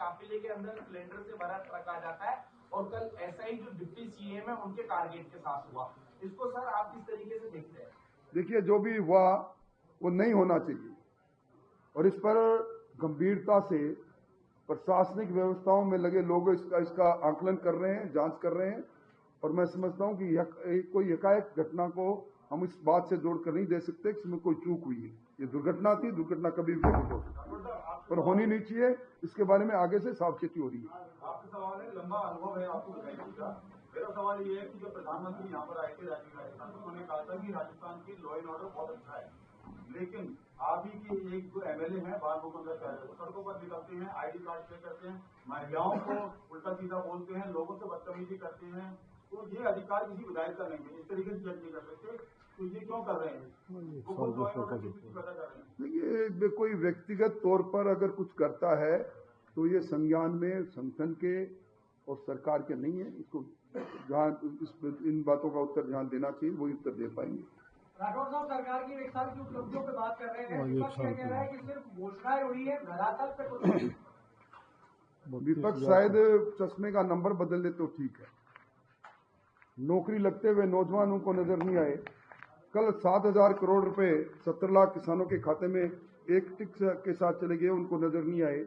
काफिले के अंदर सिलेंडर से भरा ट्रक आ जाता है और कल ऐसा ही जो डिप्टी सीएम है उनके टारगेट के साथ हुआ। इसको सर आप किस तरीके से देखते हैं? देखिए, जो भी हुआ वो नहीं होना चाहिए और इस पर गंभीरता से प्रशासनिक व्यवस्थाओं में लगे लोग इसका आकलन कर रहे हैं, जांच कर रहे हैं और मैं समझता हूं कि कोई एकाएक घटना को हम इस बात से जोड़कर नहीं दे सकते कि इसमें कोई चूक हुई है। ये दुर्घटना थी, दुर्घटना कभी भी नहीं हो सकती पर होनी नहीं चाहिए। इसके बारे में आगे से सावचेती हो रही है। आपका सवाल है, लंबा अनुभव है आपको का। मेरा सवाल ये है कि जब प्रधानमंत्री यहाँ पर आए थे राजस्थान में, उन्होंने कहा था कि राजस्थान की लॉ एंड ऑर्डर बहुत अच्छा है, लेकिन आप ही के एक जो एमएलए हैं बाल मुकुंदर चार्य, वो सड़कों पर निकलते हैं, आईडी कार्ड पे करते हैं, महिलाओं को उल्टा सीधा बोलते हैं, लोगों से बदतमीजी करते हैं। तो ये अधिकार किसी विधायक का नहीं है, इस तरीके से जज नहीं कर सकते। तो ये क्यों कर रहे हैं? ये कोई व्यक्तिगत तौर पर अगर कुछ करता है तो ये संज्ञान में संगठन के और सरकार के नहीं है। इसको जहाँ इन बातों का उत्तर ध्यान देना चाहिए, वही उत्तर दे पाएंगे। राठौर साहब, सरकार की 1 साल की उपलब्धियों पे बात कर रहे हैं। विपक्ष कह रहा है कि सिर्फ घोषणाएं हुई है, धरातल पे कुछ विपक्ष शायद चश्मे का नंबर बदल दे तो ठीक है। नौकरी लगते हुए नौजवानों को नजर नहीं आए। कल 7,000 करोड़ रुपए 17 लाख किसानों के खाते में एक टिक के साथ चले गए, उनको नजर नहीं आए।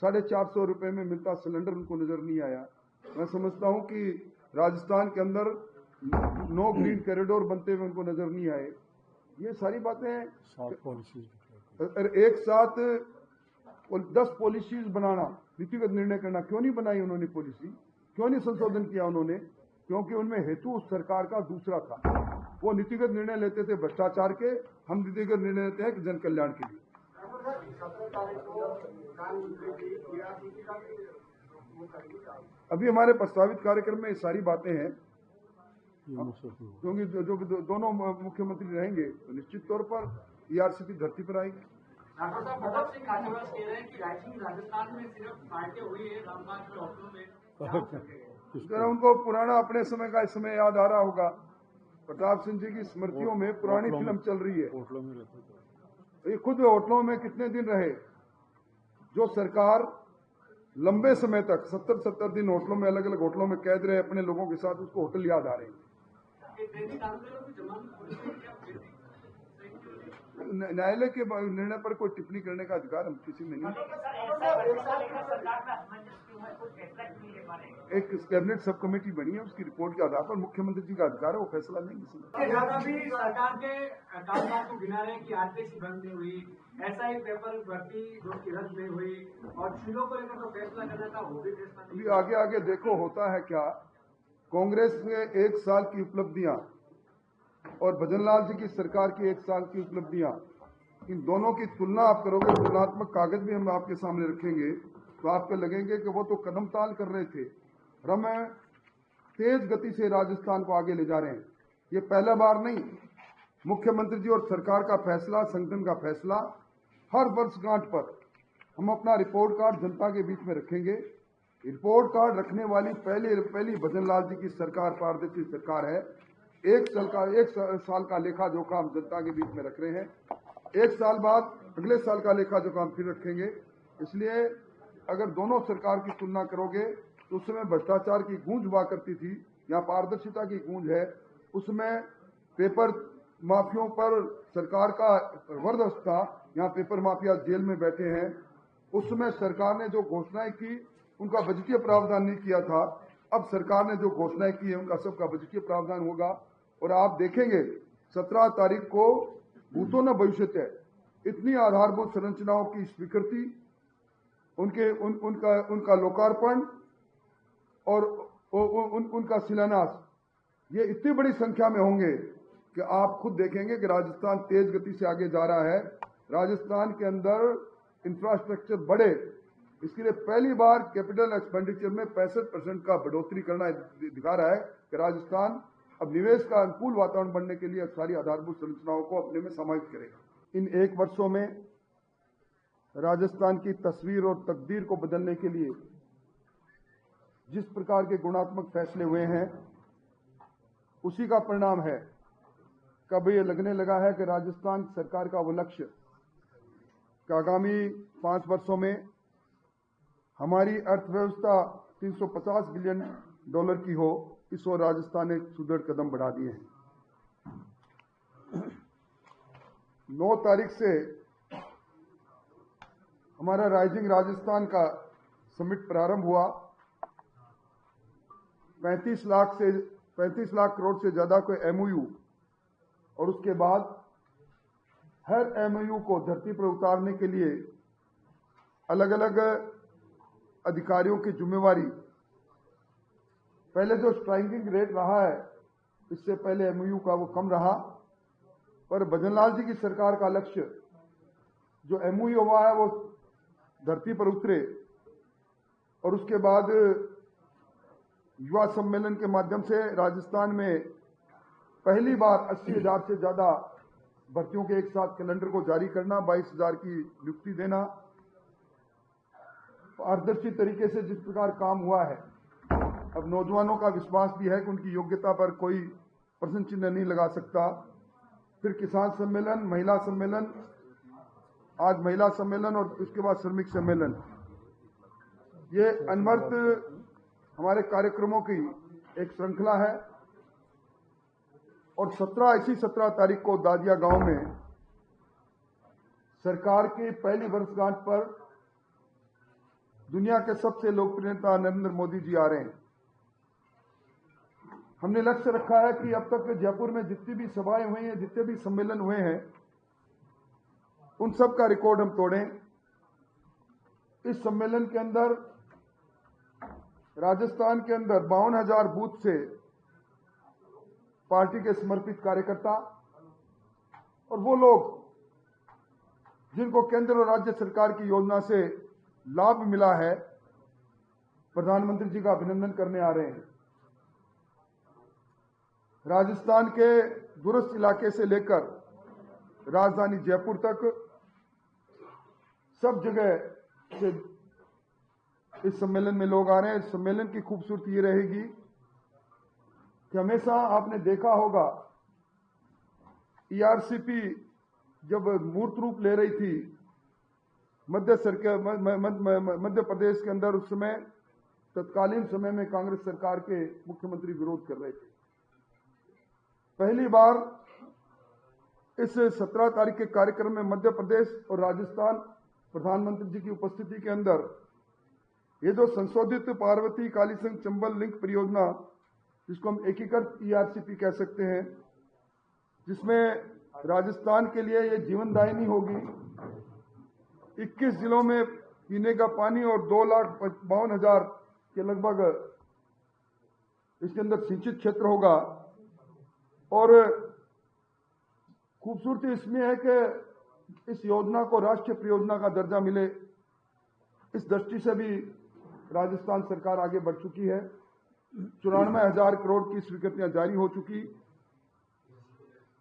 450 रुपए में मिलता सिलेंडर उनको नजर नहीं आया। मैं समझता हूं कि राजस्थान के अंदर 9 ग्रीन कॉरिडोर बनते हुए उनको नजर नहीं आए। ये सारी बातें एक साथ 10 पॉलिसीज बनाना, नीतिगत निर्णय करना, क्यों नहीं बनाई उन्होंने पॉलिसी? क्यों नहीं संशोधन किया उन्होंने? क्योंकि उनमें हेतु उस सरकार का दूसरा था। वो नीतिगत निर्णय लेते थे भ्रष्टाचार के, हम नीतिगत निर्णय लेते हैं कि जन कल्याण के लिए। अभी हमारे प्रस्तावित कार्यक्रम में ये सारी बातें हैं, क्योंकि जो दोनों मुख्यमंत्री रहेंगे तो निश्चित तौर पर ईआरसीपी धरती पर आएगी। राठौर साहब, भगत सिंह खाचरियावास कह रहे हैं कि राजस्थान में सिर्फ पार्टी हुई है, रामबाग के होटलों में जरा उनको पुराना अपने समय का इस समय याद आ रहा होगा। प्रताप सिंह जी की स्मृतियों में पुरानी फिल्म चल रही है। होटलों में रहते, ये खुद होटलों में कितने दिन रहे? जो सरकार लंबे समय तक 70 दिन होटलों में, अलग अलग होटलों में कैद रहे अपने लोगों के साथ, उसको होटल याद आ रहे हैं। न्यायालय के निर्णय पर कोई टिप्पणी करने का अधिकार हम किसी में नहीं। एक कैबिनेट सब कमेटी बनी है, उसकी रिपोर्ट के आधार पर मुख्यमंत्री जी का अधिकार है, वो फैसला लेंगे। सरकार के कामकाज को गिना रहे कि आरटीसी बंद नहीं हुई, एसआई पेपर भर्ती जो की रद्द नहीं हुई और चीजों को लेकर जो फैसला करना था वो भी फैसला नहीं। अभी आगे देखो होता है क्या। कांग्रेस में 1 साल की उपलब्धियां और भजनलाल जी की सरकार की 1 साल की उपलब्धियां, इन दोनों की तुलना आप करोगे, तुलनात्मक कागज भी हम आपके सामने रखेंगे, तो आपको लगेंगे कि वो तो कदम ताल कर रहे थे, हम तेज गति से राजस्थान को आगे ले जा रहे हैं। ये पहला बार नहीं, मुख्यमंत्री जी और सरकार का फैसला, संगठन का फैसला, हर वर्षगांठ पर हम अपना रिपोर्ट कार्ड जनता के बीच में रखेंगे। रिपोर्ट कार्ड रखने वाली पहली भजनलाल जी की सरकार पारदर्शी सरकार है। 1 साल का लेखा जोखा हम जनता के बीच में रख रहे हैं। 1 साल बाद अगले साल का लेखा जोखा हम फिर रखेंगे। इसलिए अगर दोनों सरकार की तुलना करोगे तो उस समय भ्रष्टाचार की गूंज हुआ करती थी, यहाँ पारदर्शिता की गूंज है। उसमें पेपर माफियों पर सरकार का वर्चस्व था, यहाँ पेपर माफिया जेल में बैठे हैं। उस समय सरकार ने जो घोषणाएं की उनका बजटीय प्रावधान नहीं किया था। अब सरकार ने जो घोषणाएं की है उनका सबका बजटीय प्रावधान होगा और आप देखेंगे 17 तारीख को भूतो न भविष्यति है, इतनी आधारभूत संरचनाओं की स्वीकृति, उनका लोकार्पण और उनका शिलान्यास, ये इतनी बड़ी संख्या में होंगे कि आप खुद देखेंगे कि राजस्थान तेज गति से आगे जा रहा है। राजस्थान के अंदर इंफ्रास्ट्रक्चर बढ़े, इसके लिए पहली बार कैपिटल एक्सपेंडिचर में 65% का बढ़ोतरी करना दिखा रहा है कि राजस्थान अब निवेश का अनुकूल वातावरण बनने के लिए सारी आधारभूत संरचनाओं को अपने में समाहित करेगा। इन 1 वर्षों में राजस्थान की तस्वीर और तकदीर को बदलने के लिए जिस प्रकार के गुणात्मक फैसले हुए हैं, उसी का परिणाम है कि अब ये लगने लगा है कि राजस्थान सरकार का वो लक्ष्य कि आगामी 5 वर्षों में हमारी अर्थव्यवस्था 350 बिलियन डॉलर की हो, इस ओर राजस्थान ने सुदृढ़ कदम बढ़ा दिए हैं। 9 तारीख से हमारा राइजिंग राजस्थान का समिट प्रारंभ हुआ। 35 लाख करोड़ से ज्यादा को एमओयू और उसके बाद हर एमओयू को धरती पर उतारने के लिए अलग अलग अधिकारियों की जिम्मेवारी। पहले जो स्ट्राइकिंग रेट रहा है, इससे पहले एमओयू का वो कम रहा, पर भजनलाल जी की सरकार का लक्ष्य जो एमओयू हुआ है वो धरती पर उतरे और उसके बाद युवा सम्मेलन के माध्यम से राजस्थान में पहली बार 80,000 से ज्यादा भर्तियों के एक साथ कैलेंडर को जारी करना, 22,000 की नियुक्ति देना, पारदर्शी तरीके से जिस प्रकार काम हुआ है। अब नौजवानों का विश्वास भी है कि उनकी योग्यता पर कोई प्रश्न चिन्ह नहीं लगा सकता। फिर किसान सम्मेलन, महिला सम्मेलन, आज महिला सम्मेलन और उसके बाद श्रमिक सम्मेलन। ये अनवरत हमारे कार्यक्रमों की एक श्रृंखला है और 17 तारीख को दादिया गांव में सरकार की पहली वर्षगांठ पर दुनिया के सबसे लोकप्रिय नेता नरेंद्र मोदी जी आ रहे हैं। हमने लक्ष्य रखा है कि अब तक जयपुर में जितनी भी सभाएं हुई हैं, जितने भी सम्मेलन हुए हैं, उन सब का रिकॉर्ड हम तोड़ें। इस सम्मेलन के अंदर राजस्थान के अंदर 52,000 बूथ से पार्टी के समर्पित कार्यकर्ता और वो लोग जिनको केंद्र और राज्य सरकार की योजना से लाभ मिला है, प्रधानमंत्री जी का अभिनंदन करने आ रहे हैं। राजस्थान के दूरस्थ इलाके से लेकर राजधानी जयपुर तक सब जगह से इस सम्मेलन में लोग आ रहे हैं। इस सम्मेलन की खूबसूरती ये रहेगी कि हमेशा आपने देखा होगा ईआरसीपी जब मूर्त रूप ले रही थी मध्य प्रदेश के अंदर, उस समय तत्कालीन समय में कांग्रेस सरकार के मुख्यमंत्री विरोध कर रहे थे। पहली बार इस 17 तारीख के कार्यक्रम में मध्य प्रदेश और राजस्थान प्रधानमंत्री जी की उपस्थिति के अंदर ये जो संशोधित पार्वती कालीसिंह चंबल लिंक परियोजना, जिसको हम एकीकृत ईआरसीपी कह सकते हैं, जिसमें राजस्थान के लिए ये जीवनदायिनी होगी। 21 जिलों में पीने का पानी और 2,52,000 के लगभग इसके अंदर सिंचित क्षेत्र होगा। और खूबसूरती इसमें है कि इस योजना को राष्ट्रीय परियोजना का दर्जा मिले। इस दृष्टि से भी राजस्थान सरकार आगे बढ़ चुकी है। 94,000 करोड़ की स्वीकृतियां जारी हो चुकी।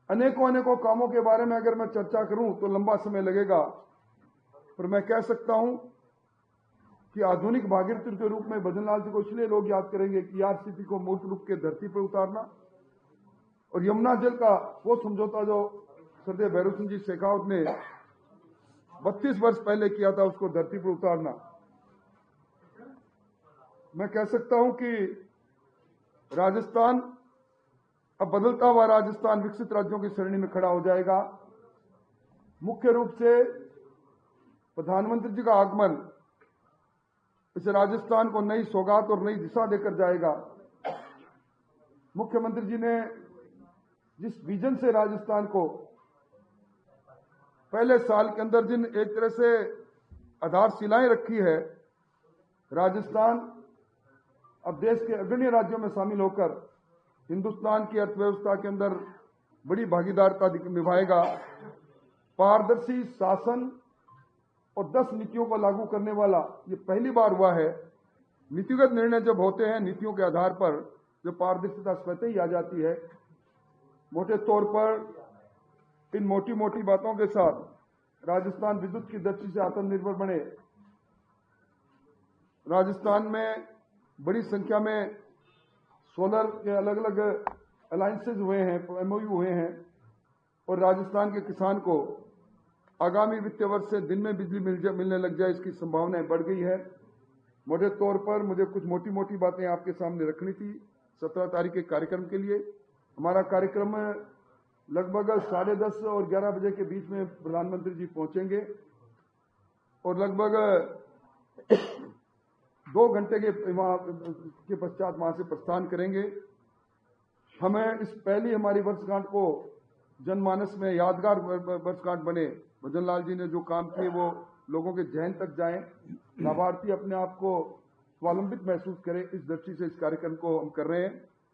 अनेकों कामों के बारे में अगर मैं चर्चा करूं तो लंबा समय लगेगा, पर मैं कह सकता हूं कि आधुनिक भागीरथी के रूप में भजनलाल जी को इसलिए लोग याद करेंगे कि ईआरसीपी को मूर्त रूप के धरती पर उतारना और यमुना जल का वो समझौता जो सरदेव भैरव सिंह जी शेखावत ने 32 वर्ष पहले किया था, उसको धरती पर उतारना। मैं कह सकता हूं कि राजस्थान अब बदलता हुआ राजस्थान विकसित राज्यों की श्रेणी में खड़ा हो जाएगा। मुख्य रूप से प्रधानमंत्री जी का आगमन इस राजस्थान को नई सौगात और नई दिशा देकर जाएगा। मुख्यमंत्री जी ने जिस विजन से राजस्थान को पहले साल के अंदर जिन एक तरह से आधारशिलाएं रखी है, राजस्थान अब देश के अग्रणी राज्यों में शामिल होकर हिंदुस्तान की अर्थव्यवस्था के अंदर बड़ी भागीदारिता निभाएगा। पारदर्शी शासन और 10 नीतियों को लागू करने वाला ये पहली बार हुआ है। नीतिगत निर्णय जब होते हैं, नीतियों के आधार पर जो पारदर्शिता स्वतः ही आ जाती है। मोटे तौर पर इन मोटी मोटी बातों के साथ राजस्थान विद्युत की दृष्टि से आत्मनिर्भर बने। राजस्थान में बड़ी संख्या में सोलर के अलग अलग अलायंसेज हुए हैं, एमओयू हुए हैं और राजस्थान के किसान को आगामी वित्तीय वर्ष से दिन में बिजली मिलने लग जाए, इसकी संभावनाएं बढ़ गई है। मोटे तौर पर मुझे कुछ मोटी मोटी बातें आपके सामने रखनी थी 17 तारीख के कार्यक्रम के लिए। हमारा कार्यक्रम लगभग 10:30 और 11 बजे के बीच में प्रधानमंत्री जी पहुंचेंगे और लगभग 2 घंटे के पश्चात वहां से प्रस्थान करेंगे। हमें इस पहली हमारी वर्षगांठ को जनमानस में यादगार वर्षगांठ बने। भजन लाल जी ने जो काम किए वो लोगों के जहन तक जाएं, लाभार्थी अपने आप को स्वावलंबित महसूस करें, इस दृष्टि से इस कार्यक्रम को हम कर रहे हैं।